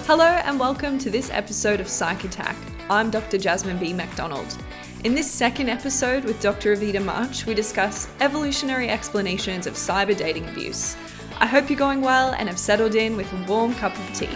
Hello and welcome to this episode of Psych Attack. I'm Dr. Jasmine B. MacDonald. In this second episode with Dr. Evita March, we discuss evolutionary explanations of cyber dating abuse. I hope you're going well and have settled in with a warm cup of tea.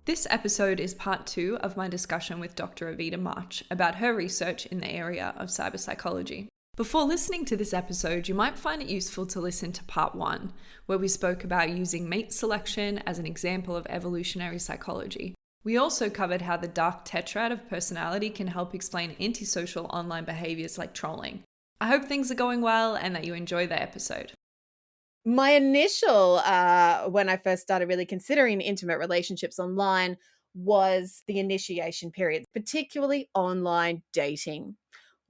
This episode is part 2 of my discussion with Dr. Evita March about her research in the area of cyber psychology. Before listening to this episode, you might find it useful to listen to part 1, where we spoke about using mate selection as an example of evolutionary psychology. We also covered how the dark tetrad of personality can help explain antisocial online behaviors like trolling. I hope things are going well and that you enjoy the episode. My initial, when I first started really considering intimate relationships online, was the initiation period, particularly online dating.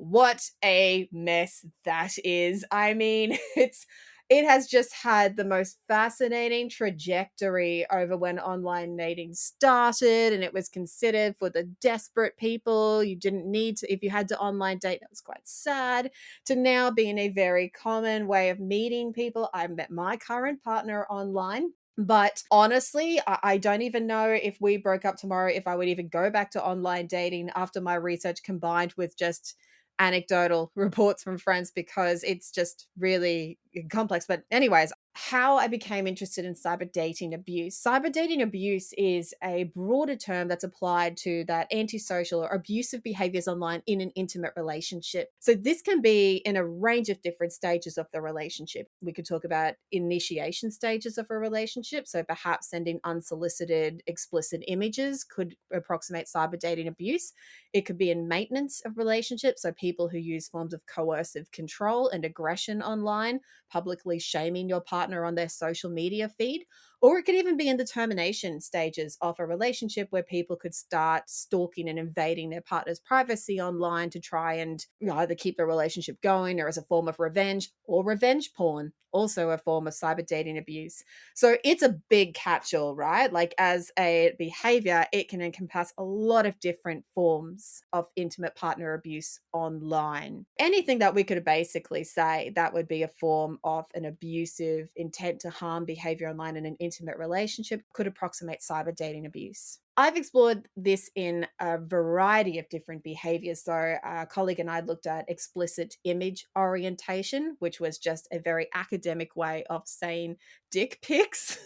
What a mess that is. I mean, it has just had the most fascinating trajectory over when online dating started, and it was considered for the desperate people. You didn't need to, if you had to online date, that was quite sad, to now being a very common way of meeting people. I met my current partner online. But honestly, I don't even know if we broke up tomorrow, if I would even go back to online dating after my research combined with just anecdotal reports from friends, because it's just really complex. But anyways, how I became interested in cyber dating abuse. Cyber dating abuse is a broader term that's applied to that antisocial or abusive behaviors online in an intimate relationship. So this can be in a range of different stages of the relationship. We could talk about initiation stages of a relationship. So perhaps sending unsolicited, explicit images could approximate cyber dating abuse. It could be in maintenance of relationships, so people who use forms of coercive control and aggression online, publicly shaming your partner on their social media feed. Or it could even be in the termination stages of a relationship where people could start stalking and invading their partner's privacy online to try and either keep the relationship going or as a form of revenge, or revenge porn, also a form of cyber dating abuse. So it's a big catch-all, right? Like, as a behavior, it can encompass a lot of different forms of intimate partner abuse online. Anything that we could basically say that would be a form of an abusive intent to harm behavior online in an intimate relationship could approximate cyber dating abuse. I've explored this in a variety of different behaviors. So a colleague and I looked at explicit image orientation, which was just a very academic way of saying dick pics.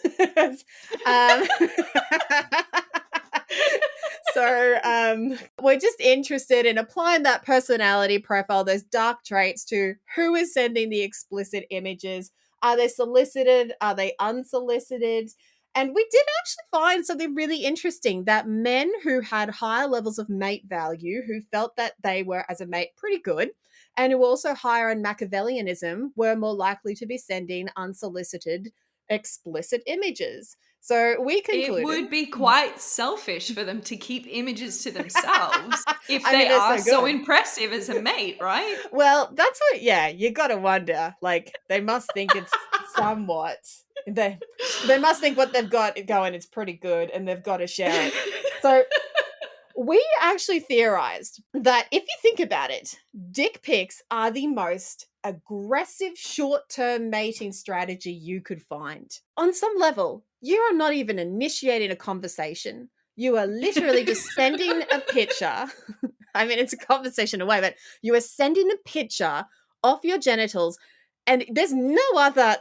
um, So we're just interested in applying that personality profile, those dark traits, to who is sending the explicit images. Are they solicited? Are they unsolicited? And we did actually find something really interesting, that men who had higher levels of mate value, who felt that they were as a mate pretty good, and who also higher in Machiavellianism, were more likely to be sending unsolicited explicit images. So we concluded It would be quite selfish for them to keep images to themselves if I they mean, they're are so so good. impressive as a mate, right? Well, that's what, yeah, you gotta wonder. Like, they must think it's somewhat. They must think what they've got going is pretty good, and they've got to share it. So we actually theorized that if you think about it, dick pics are the most aggressive short-term mating strategy you could find. On some level, you are not even initiating a conversation. You are literally just sending a picture. I mean, it's a conversation away, but you are sending a picture of your genitals, and there's no other,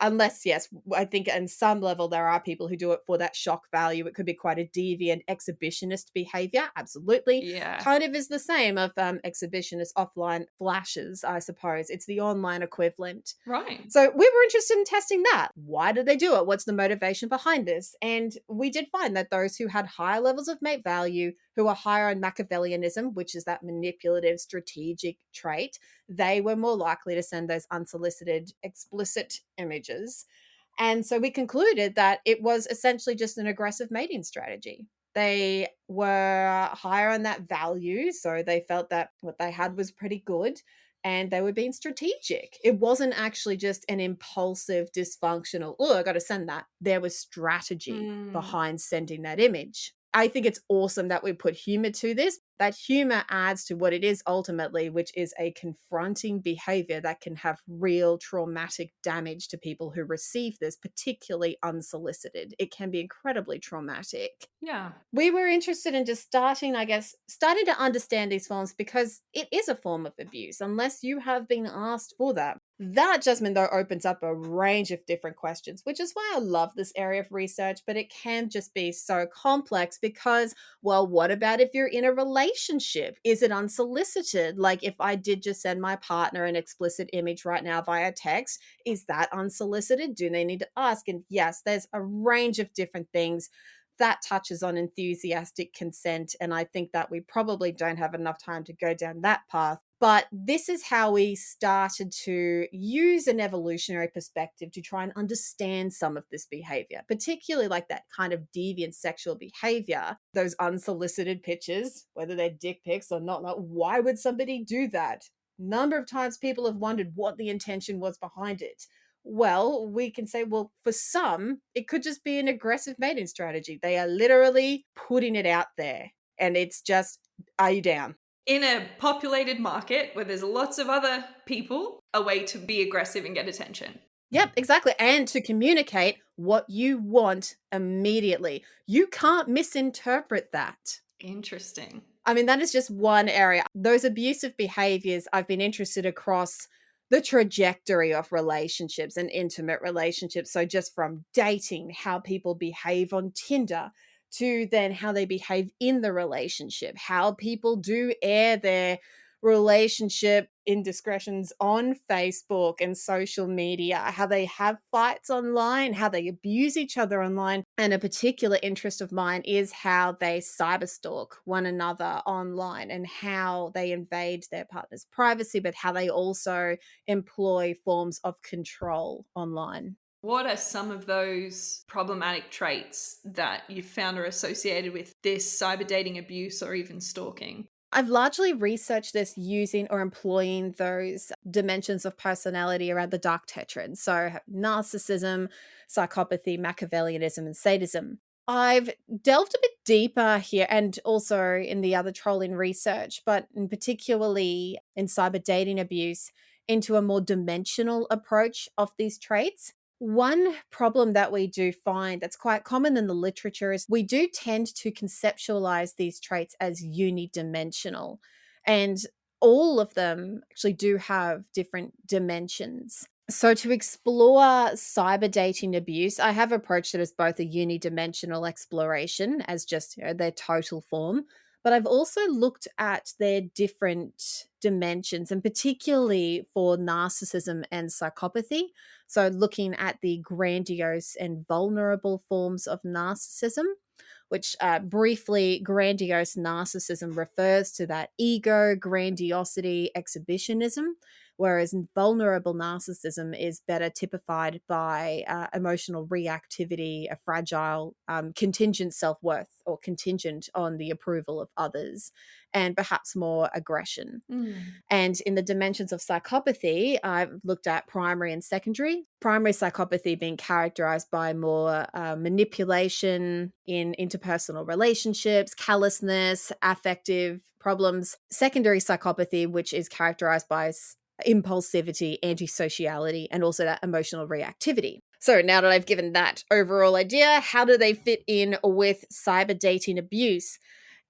unless, yes, I think on some level there are people who do it for that shock value. It could be quite a deviant exhibitionist behavior. Absolutely. Yeah. Kind of is the same of exhibitionist offline flashes, I suppose. It's the online equivalent. Right. So we were interested in testing that. Why did they do it? What's the motivation behind this? And we did find that those who had higher levels of mate value, who are higher in Machiavellianism, which is that manipulative strategic trait, they were more likely to send those unsolicited explicit images. And so we concluded that it was essentially just an aggressive mating strategy. They were higher on that value, so they felt that what they had was pretty good, and they were being strategic. It wasn't actually just an impulsive, dysfunctional, oh, I got to send that. There was strategy behind sending that image. I think it's awesome that we put humor to this. That humor adds to what it is ultimately, which is a confronting behavior that can have real traumatic damage to people who receive this, particularly unsolicited. It can be incredibly traumatic. Yeah. We were interested in just starting to understand these forms because it is a form of abuse unless you have been asked for that. That judgment, though, opens up a range of different questions, which is why I love this area of research, but it can just be so complex because, well, what about if you're in a relationship? Is it unsolicited? Like if I did just send my partner an explicit image right now via text, is that unsolicited? Do they need to ask? And yes, there's a range of different things that touches on enthusiastic consent. And I think that we probably don't have enough time to go down that path. But this is how we started to use an evolutionary perspective to try and understand some of this behavior, particularly like that kind of deviant sexual behavior, those unsolicited pictures, whether they're dick pics or not. Like, why would somebody do that? Number of times people have wondered what the intention was behind it. Well, we can say, well, for some, it could just be an aggressive mating strategy. They are literally putting it out there. And it's just, are you down? In a populated market where there's lots of other people, a way to be aggressive and get attention. Yep, exactly. And to communicate what you want immediately. You can't misinterpret that. Interesting. I mean, that is just one area. Those abusive behaviors, I've been interested across the trajectory of relationships and intimate relationships. So, just from dating, how people behave on Tinder, to then how they behave in the relationship, how people do air their relationship indiscretions on Facebook and social media, how they have fights online, how they abuse each other online. And a particular interest of mine is how they cyberstalk one another online and how they invade their partner's privacy, but how they also employ forms of control online. What are some of those problematic traits that you found are associated with this cyber dating abuse or even stalking? I've largely researched this using or employing those dimensions of personality around the dark tetrad. So, narcissism, psychopathy, Machiavellianism, and sadism. I've delved a bit deeper here and also in the other trolling research, but particularly in cyber dating abuse, into a more dimensional approach of these traits. One problem that we do find that's quite common in the literature is we do tend to conceptualize these traits as unidimensional. And all of them actually do have different dimensions. So, to explore cyber dating abuse, I have approached it as both a unidimensional exploration, as just their total form, but I've also looked at their different dimensions, and particularly for narcissism and psychopathy. So, looking at the grandiose and vulnerable forms of narcissism, which briefly, grandiose narcissism refers to that ego, grandiosity, exhibitionism, whereas vulnerable narcissism is better typified by emotional reactivity, a fragile, contingent self worth or contingent on the approval of others, and perhaps more aggression. Mm. And in the dimensions of psychopathy, I've looked at primary and secondary. Primary psychopathy being characterized by more manipulation in interpersonal relationships, callousness, affective problems. Secondary psychopathy, which is characterized by impulsivity, antisociality, and also that emotional reactivity. So now that I've given that overall idea, how do they fit in with cyber dating abuse?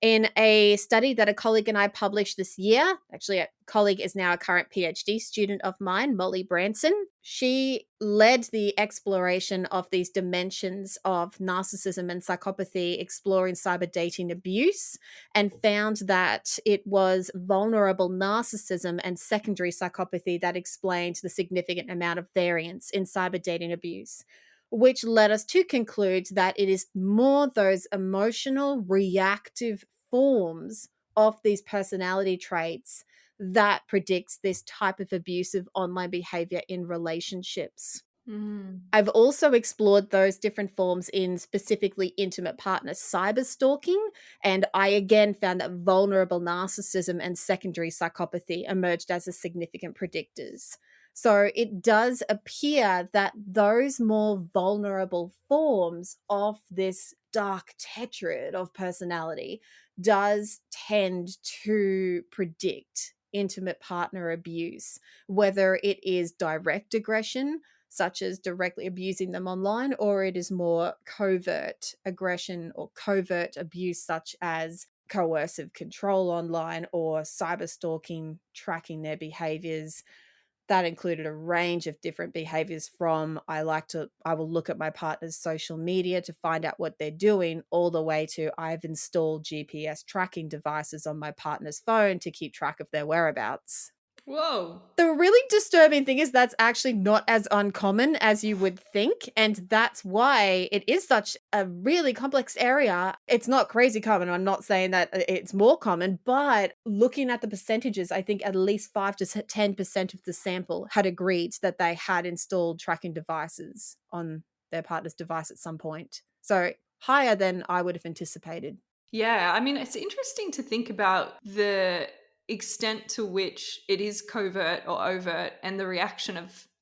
In a study that a colleague and I published this year, actually, a colleague is now a current PhD student of mine, Molly Branson. She led the exploration of these dimensions of narcissism and psychopathy, exploring cyber dating abuse, and found that it was vulnerable narcissism and secondary psychopathy that explained the significant amount of variance in cyber dating abuse, which led us to conclude that it is more those emotional, reactive forms of these personality traits that predicts this type of abusive online behavior in relationships. Mm. I've also explored those different forms in specifically intimate partner cyber stalking, and I again found that vulnerable narcissism and secondary psychopathy emerged as a significant predictors. So it does appear that those more vulnerable forms of this dark tetrad of personality does tend to predict intimate partner abuse, whether it is direct aggression, such as directly abusing them online, or it is more covert aggression or covert abuse, such as coercive control online or cyber stalking, tracking their behaviors. That included a range of different behaviors from I will look at my partner's social media to find out what they're doing, all the way to I've installed GPS tracking devices on my partner's phone to keep track of their whereabouts. Whoa. The really disturbing thing is that's actually not as uncommon as you would think, and that's why it is such a really complex area. It's not crazy common. I'm not saying that it's more common, but looking at the percentages, I think at least 5 to 10% of the sample had agreed that they had installed tracking devices on their partner's device at some point. So higher than I would have anticipated. Yeah, I mean, it's interesting to think about the extent to which it is covert or overt and the reaction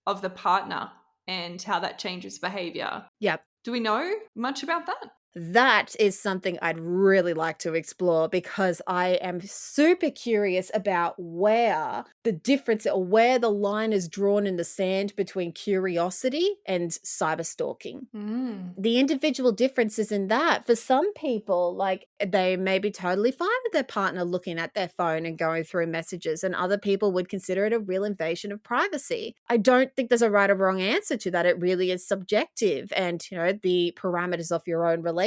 of the partner and how that changes behavior. Yeah. Do we know much about that? That is something I'd really like to explore because I am super curious about where the difference or where the line is drawn in the sand between curiosity and cyber stalking. Mm. The individual differences in that for some people, like they may be totally fine with their partner looking at their phone and going through messages, and other people would consider it a real invasion of privacy. I don't think there's a right or wrong answer to that. It really is subjective and, the parameters of your own relationship.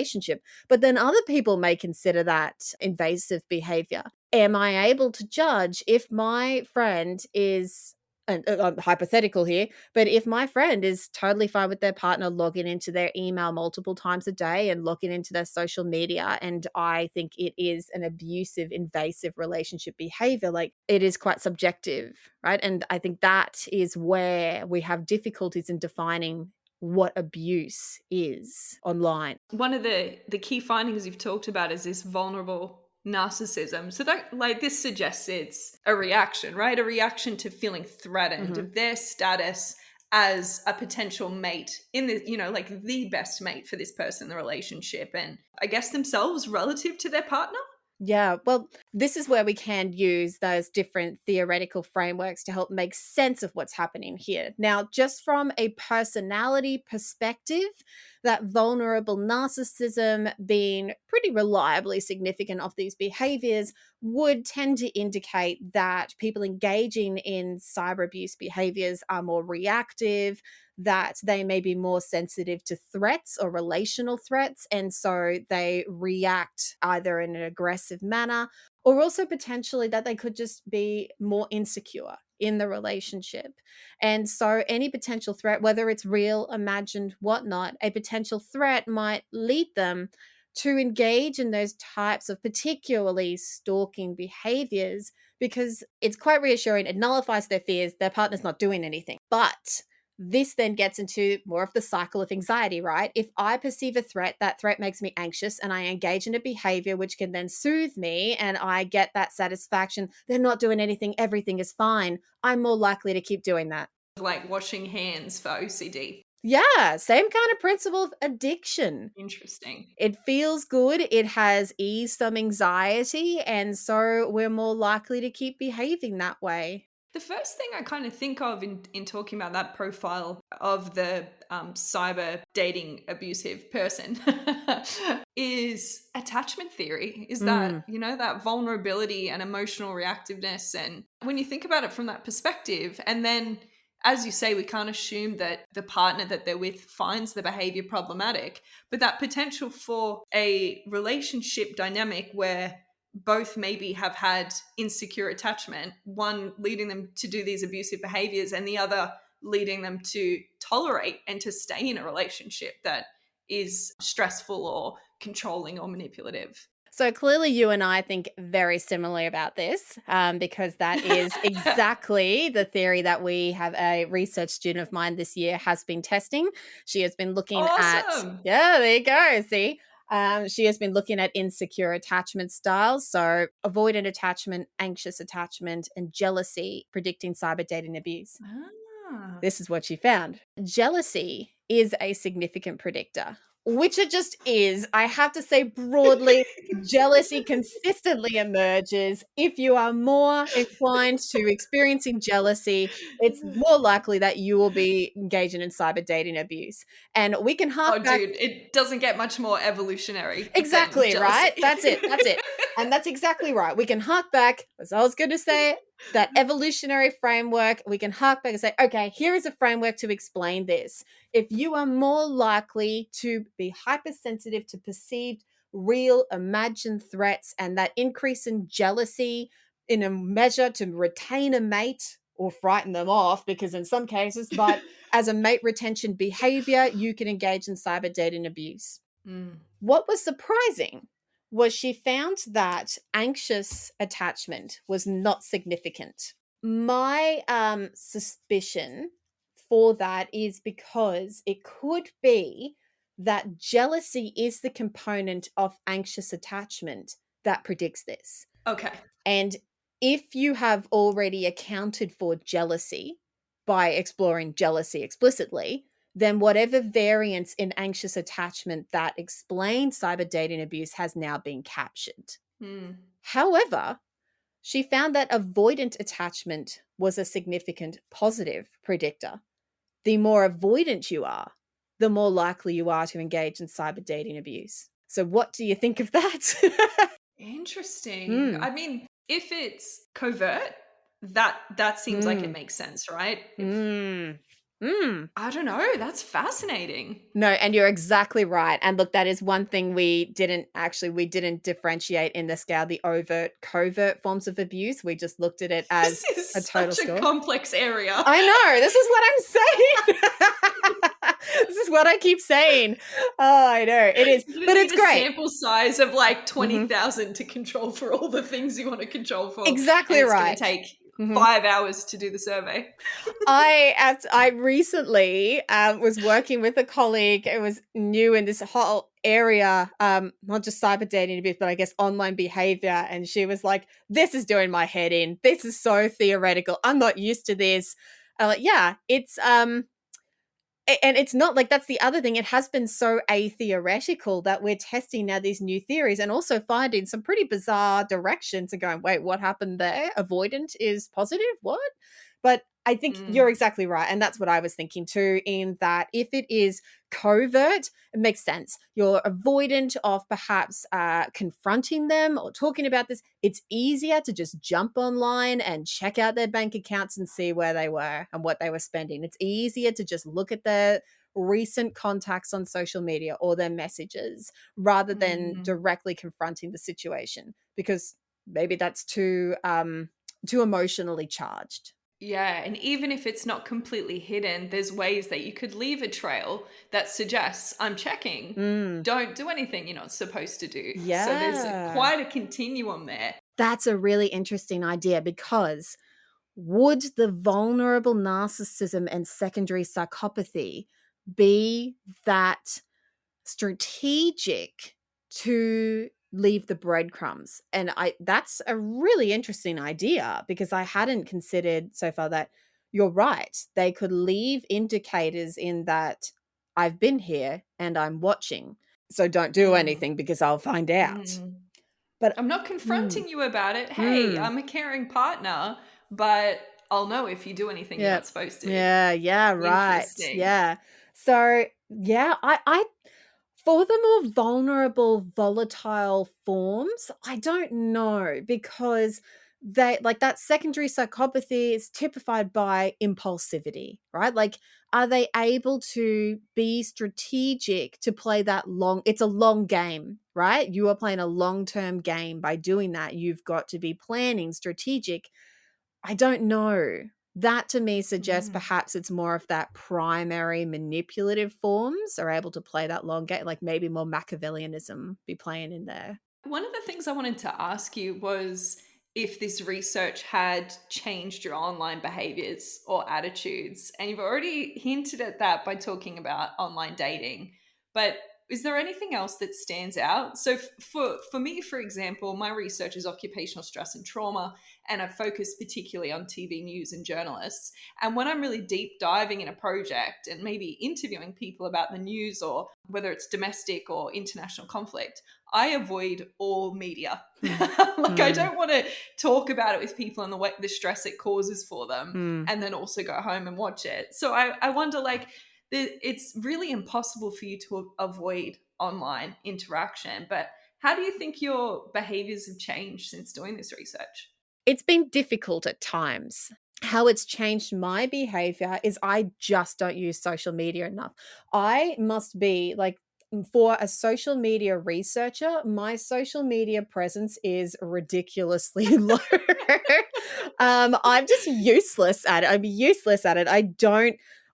But then other people may consider that invasive behavior. Am I able to judge if my friend is, and I'm hypothetical here, but if my friend is totally fine with their partner logging into their email multiple times a day and logging into their social media, and I think it is an abusive, invasive relationship behavior, like it is quite subjective, right? And I think that is where we have difficulties in defining what abuse is online. One of the key findings you've talked about is this vulnerable narcissism. So that, like, this suggests it's a reaction, right? A reaction to feeling threatened Mhm. of their status as a potential mate in the, like the best mate for this person in the relationship, and I guess themselves relative to their partner. Yeah, well, this is where we can use those different theoretical frameworks to help make sense of what's happening here. Now, just from a personality perspective, that vulnerable narcissism being pretty reliably significant of these behaviors would tend to indicate that people engaging in cyber abuse behaviors are more reactive, that they may be more sensitive to threats or relational threats. And so they react either in an aggressive manner, or also potentially that they could just be more insecure in the relationship. And so any potential threat, whether it's real, imagined, whatnot, a potential threat might lead them to engage in those types of particularly stalking behaviors because it's quite reassuring. It nullifies their fears. Their partner's not doing anything. But this then gets into more of the cycle of anxiety, right? If I perceive a threat, that threat makes me anxious and I engage in a behavior which can then soothe me and I get that satisfaction. They're not doing anything, everything is fine. I'm more likely to keep doing that. Like washing hands for OCD. Yeah, same kind of principle of addiction. Interesting. It feels good, it has eased some anxiety, and so we're more likely to keep behaving that way. The first thing I kind of think of in talking about that profile of the cyber dating abusive person is attachment theory. Is that, Mm, that vulnerability and emotional reactiveness. And when you think about it from that perspective, and then, as you say, we can't assume that the partner that they're with finds the behavior problematic, but that potential for a relationship dynamic where both maybe have had insecure attachment, one leading them to do these abusive behaviors and the other leading them to tolerate and to stay in a relationship that is stressful or controlling or manipulative. So clearly, you and I think very similarly about this because that is exactly the theory that we have a research student of mine this year has been testing. She has been looking at, Awesome. yeah, there you go. See, she has been looking at insecure attachment styles. So avoidant attachment, anxious attachment, and jealousy predicting cyber dating abuse. Ah. This is what she found. Jealousy is a significant predictor which it just is. I have to say broadly, jealousy consistently emerges. If you are more inclined to experiencing jealousy, it's more likely that you will be engaging in cyber dating abuse. And we can hark Oh, back. dude, it doesn't get much more evolutionary than Exactly, jealousy. right? That's it. That's it. And that's exactly right. We can hark back, as I was going to say, that evolutionary framework. We can hark back and say, okay, here is a framework to explain this. If you are more likely to be hypersensitive to perceived, real, imagined threats, and that increase in jealousy in a measure to retain a mate or frighten them off, because in some cases, but as a mate retention behavior, you can engage in cyber dating abuse. Mm. What was surprising was she found that anxious attachment was not significant. My suspicion for that is because it could be that jealousy is the component of anxious attachment that predicts this. Okay. And if you have already accounted for jealousy by exploring jealousy explicitly, then whatever variance in anxious attachment that explains cyber dating abuse has now been captured. Mm. However, she found that avoidant attachment was a significant positive predictor. The more avoidant you are, the more likely you are to engage in cyber dating abuse. So, what do you think of that? Interesting. mm, I mean, if it's covert, that seems like it mm, makes sense, right? If mm, mm. I don't know, that's fascinating. No, and you're exactly right. And look, that is one thing we didn't differentiate in the scale, the overt, covert forms of abuse. We just looked at it as This a is total such a score. complex area. I know. This is what I'm saying. This is what I keep saying. Oh, I know. It is. You're But gonna it's need a great. sample size of like Mhm. 20,000 to control for all the things you want to control for, and Exactly it's gonna right. take Mhm. 5 hours to do the survey. I recently was working with a colleague. It was new in this whole area, not just cyber dating abuse, but I guess online behavior. And she was like, "This is doing my head in. This is so theoretical. I'm not used to this." I'm like, "Yeah, it's and it's not like that's the other thing. It has been so atheoretical that we're testing now these new theories and also finding some pretty bizarre directions and going, wait, what happened there? Avoidant is positive? What? But I think you're Mm. exactly right. And that's what I was thinking too, in that if it is covert, it makes sense. You're avoidant of perhaps confronting them or talking about this. It's easier to just jump online and check out their bank accounts and see where they were and what they were spending. It's easier to just look at their recent contacts on social media or their messages rather than Mhm. directly confronting the situation, because maybe that's too emotionally charged. Yeah, and even if it's not completely hidden, there's ways that you could leave a trail that suggests, I'm checking. Mm, Don't do anything you're not supposed to do. So there's yeah. quite a continuum there. That's a really interesting idea, because would the vulnerable narcissism and secondary psychopathy be that strategic to leave the breadcrumbs? And I that's a really interesting idea, because I hadn't considered so far that you're right. They could leave indicators in that I've been here and I'm watching. So don't do Mm, anything because I'll find out. mm. But I'm not mm, confronting you about it. Hey, mm, I'm a caring partner, but I'll know if you do anything you're yeah. not supposed to. Yeah, yeah, right. Interesting. Yeah. So, yeah, I for the more vulnerable, volatile forms, I don't know, because they like that secondary psychopathy is typified by impulsivity, right? Like, are they able to be strategic to play that long? It's a long game, right? You are playing a long term game by doing that. You've got to be planning, strategic. I don't know. That to me suggests Mm. perhaps it's more of that primary manipulative forms are able to play that long game, like maybe more Machiavellianism be playing in there. One of the things I wanted to ask you was if this research had changed your online behaviors or attitudes. And you've already hinted at that by talking about online dating. But is there anything else that stands out? So for me, for example, my research is occupational stress and trauma, and I focus particularly on TV news and journalists. And when I'm really deep diving in a project and maybe interviewing people about the news, or whether it's domestic or international conflict, I avoid all media. Like, I don't want to talk about it with people and the stress it causes for them, and then also go home and watch it. So I wonder, like, it's really impossible for you to avoid online interaction. But how do you think your behaviors have changed since doing this research? It's been difficult at times. How it's changed my behavior is I just don't use social media enough. I must be like, for a social media researcher, my social media presence is ridiculously low. I'm just useless at it. I'm useless at it.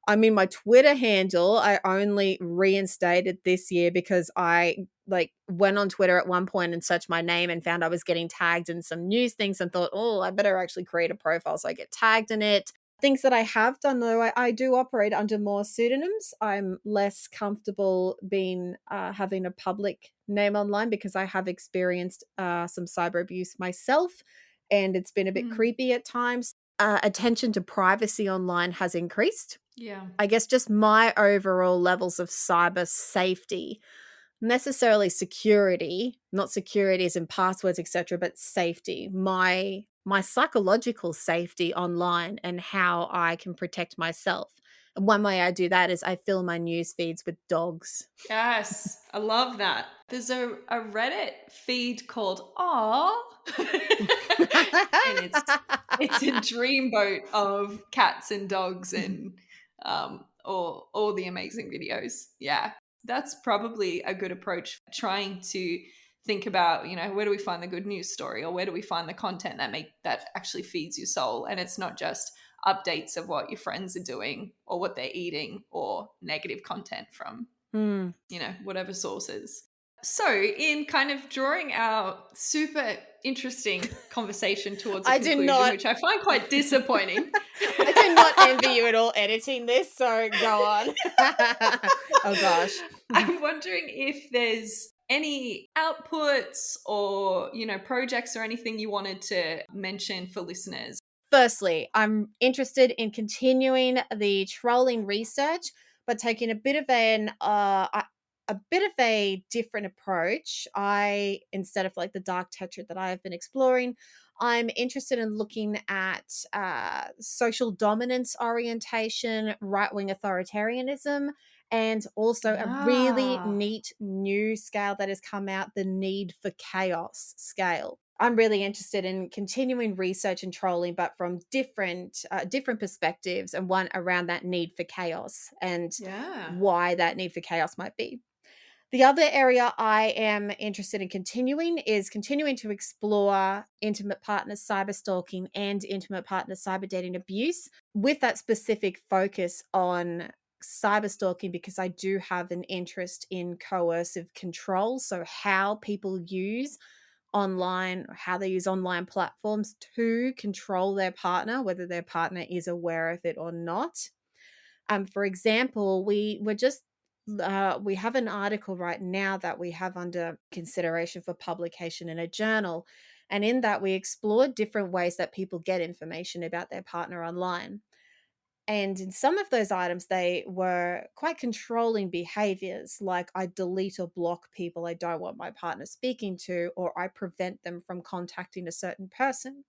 I mean, my Twitter handle, I only reinstated this year because I like went on Twitter at one point and searched my name and found I was getting tagged in some news things and thought, oh, I better actually create a profile so I get tagged in it. Things that I have done though, I do operate under more pseudonyms. I'm less comfortable being having a public name online because I have experienced some cyber abuse myself, and it's been a bit creepy at times. Attention to privacy online has increased. Yeah. I guess just my overall levels of cyber safety, necessarily security, not security as in passwords, etc., but safety, my psychological safety online and how I can protect myself. And one way I do that is I fill my news feeds with dogs. Yes, I love that. There's a Reddit feed called Aw, and it's a dreamboat of cats and dogs and all the amazing videos. Yeah, that's probably a good approach. Trying to think about, where do we find the good news story, or where do we find the content that actually feeds your soul, and it's not just updates of what your friends are doing or what they're eating, or negative content from Mm. whatever sources. So, in kind of drawing our super interesting conversation towards a I do conclusion, not which I find quite disappointing, I do not envy you at all editing this, so go on. Oh gosh. I'm wondering if there's any outputs or, projects or anything you wanted to mention for listeners. Firstly, I'm interested in continuing the trolling research, but taking a bit of a bit of a different approach. Instead of like the dark tetrad that I have been exploring, I'm interested in looking at social dominance orientation, right wing authoritarianism, and also a really Ah, neat new scale that has come out, the need for chaos scale. I'm really interested in continuing research and trolling, but from different perspectives, and one around that need for chaos and yeah. why that need for chaos might be. The other area I am interested in continuing is continuing to explore intimate partner cyber stalking and intimate partner cyber dating abuse, with that specific focus on cyber stalking, because I do have an interest in coercive control. So, how people use online, or how they use online platforms to control their partner, whether their partner is aware of it or not. For example, we have an article right now that we have under consideration for publication in a journal. And in that, we explored different ways that people get information about their partner online. And in some of those items, they were quite controlling behaviors, like I delete or block people I don't want my partner speaking to, or I prevent them from contacting a certain person.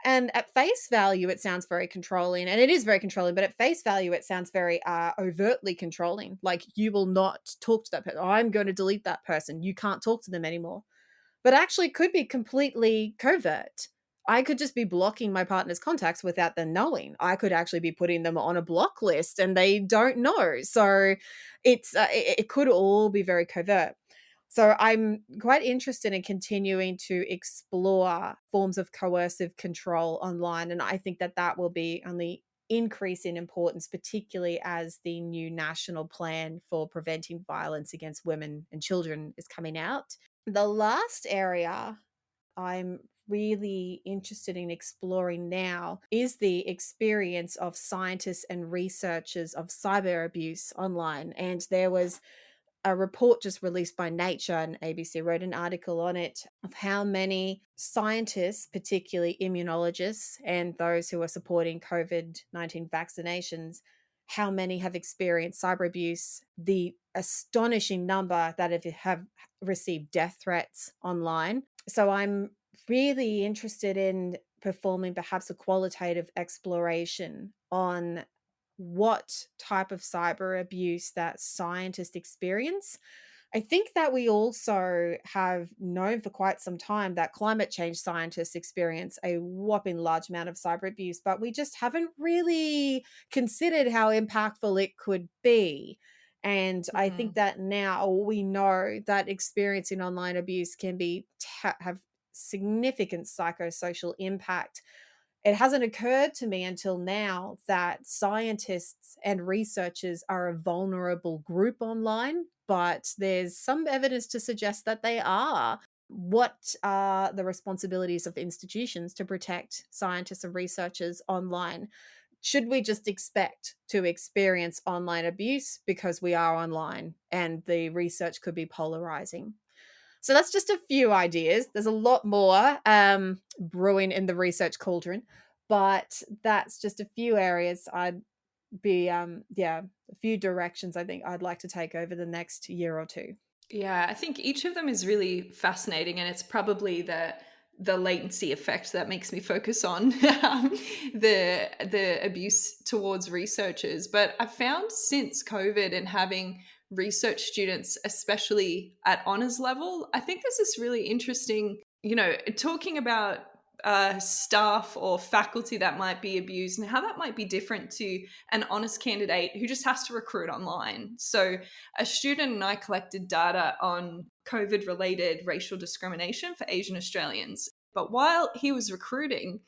And at face value, it sounds very controlling, and it is very controlling, but at face value, it sounds very overtly controlling. Like, you will not talk to that person. I'm going to delete that person. You can't talk to them anymore. But actually, it could be completely covert. I could just be blocking my partner's contacts without them knowing. I could actually be putting them on a block list and they don't know. So it could all be very covert. So I'm quite interested in continuing to explore forms of coercive control online, and I think that that will be on the increase in importance, particularly as the new national plan for preventing violence against women and children is coming out. The last area I'm really interested in exploring now is the experience of scientists and researchers of cyber abuse online. And there was a report just released by Nature, and ABC wrote an article on it, of how many scientists, particularly immunologists and those who are supporting COVID-19 vaccinations, how many have experienced cyber abuse, the astonishing number that have received death threats online. So I'm really interested in performing perhaps a qualitative exploration on what type of cyber abuse that scientists experience. I think that we also have known for quite some time that climate change scientists experience a whopping large amount of cyber abuse, but we just haven't really considered how impactful it could be. And I think that now we know that experiencing online abuse can have significant psychosocial impact. It hasn't occurred to me until now that scientists and researchers are a vulnerable group online, but there's some evidence to suggest that they are. What are the responsibilities of institutions to protect scientists and researchers online? Should we just expect to experience online abuse because we are online and the research could be polarizing? So that's just a few ideas. There's a lot more brewing in the research cauldron, but that's just a few areas I'd be, a few directions I think I'd like to take over the next year or two. Yeah, I think each of them is really fascinating, and it's probably the latency effect that makes me focus on the abuse towards researchers. But I found since COVID and having research students, especially at honors level, I think this is really interesting. Talking about staff or faculty that might be abused and how that might be different to an honest candidate who just has to recruit online. So a student and I collected data on COVID related racial discrimination for Asian Australians. But while he was recruiting,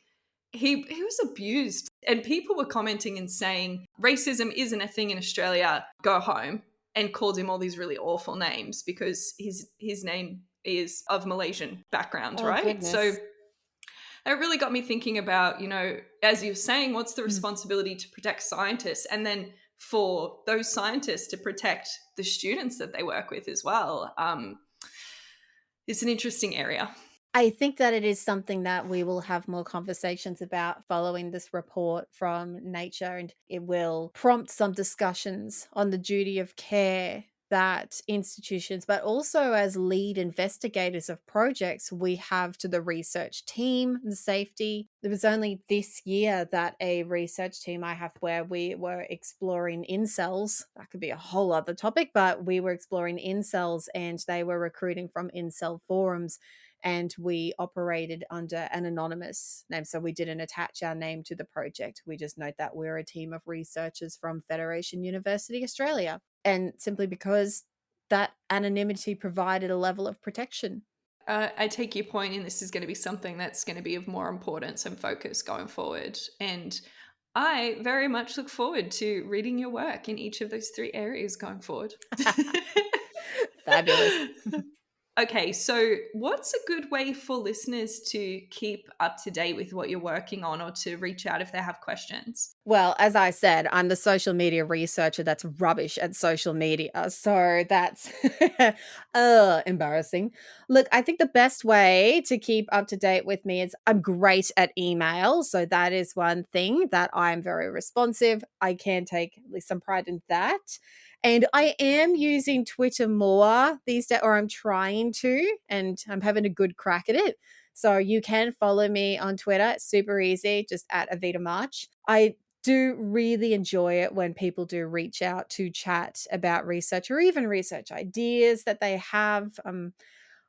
he was abused, and people were commenting and saying racism isn't a thing in Australia, go home, and called him all these really awful names because his name is of Malaysian background, Oh, right? So goodness. it really got me thinking about, as you're saying, what's the Mm. responsibility to protect scientists, and then for those scientists to protect the students that they work with as well. It's an interesting area. I think that it is something that we will have more conversations about following this report from Nature, and it will prompt some discussions on the duty of care that institutions, but also as lead investigators of projects, we have to the research team and safety. It was only this year that a research team I have where we were exploring incels. That could be a whole other topic, but we were exploring incels and they were recruiting from incel forums, and we operated under an anonymous name. So we didn't attach our name to the project. We just note that we're a team of researchers from Federation University, Australia. And simply because that anonymity provided a level of protection. I take your point, and this is going to be something that's going to be of more importance and focus going forward. And I very much look forward to reading your work in each of those three areas going forward. Fabulous. Okay, so what's a good way for listeners to keep up to date with what you're working on or to reach out if they have questions? Well, as I said, I'm the social media researcher that's rubbish at social media. So that's embarrassing. Look, I think the best way to keep up to date with me is I'm great at email. So that is one thing that I'm very responsive. I can take at least some pride in that. And I am using Twitter more these days, or I'm trying to, and I'm having a good crack at it. So you can follow me on Twitter. It's super easy, just at Evita March. I do really enjoy it when people do reach out to chat about research or even research ideas that they have.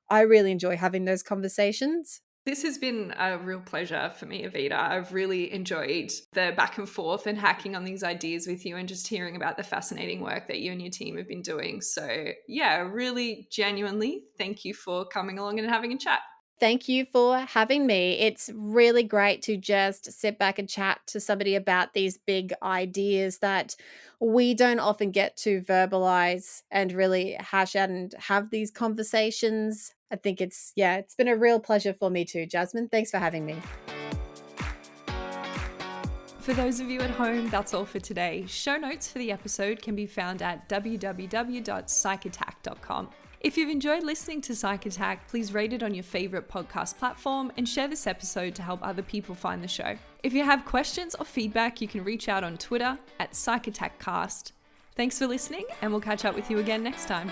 I really enjoy having those conversations. This has been a real pleasure for me, Evita. I've really enjoyed the back and forth and hacking on these ideas with you and just hearing about the fascinating work that you and your team have been doing. So, yeah, really genuinely thank you for coming along and having a chat. Thank you for having me. It's really great to just sit back and chat to somebody about these big ideas that we don't often get to verbalize and really hash out and have these conversations. I think it's been a real pleasure for me too, Jasmine. Thanks for having me. For those of you at home, that's all for today. Show notes for the episode can be found at www.psychattack.com. If you've enjoyed listening to Psych Attack, please rate it on your favourite podcast platform and share this episode to help other people find the show. If you have questions or feedback, you can reach out on Twitter at PsychAttackCast. Thanks for listening, and we'll catch up with you again next time.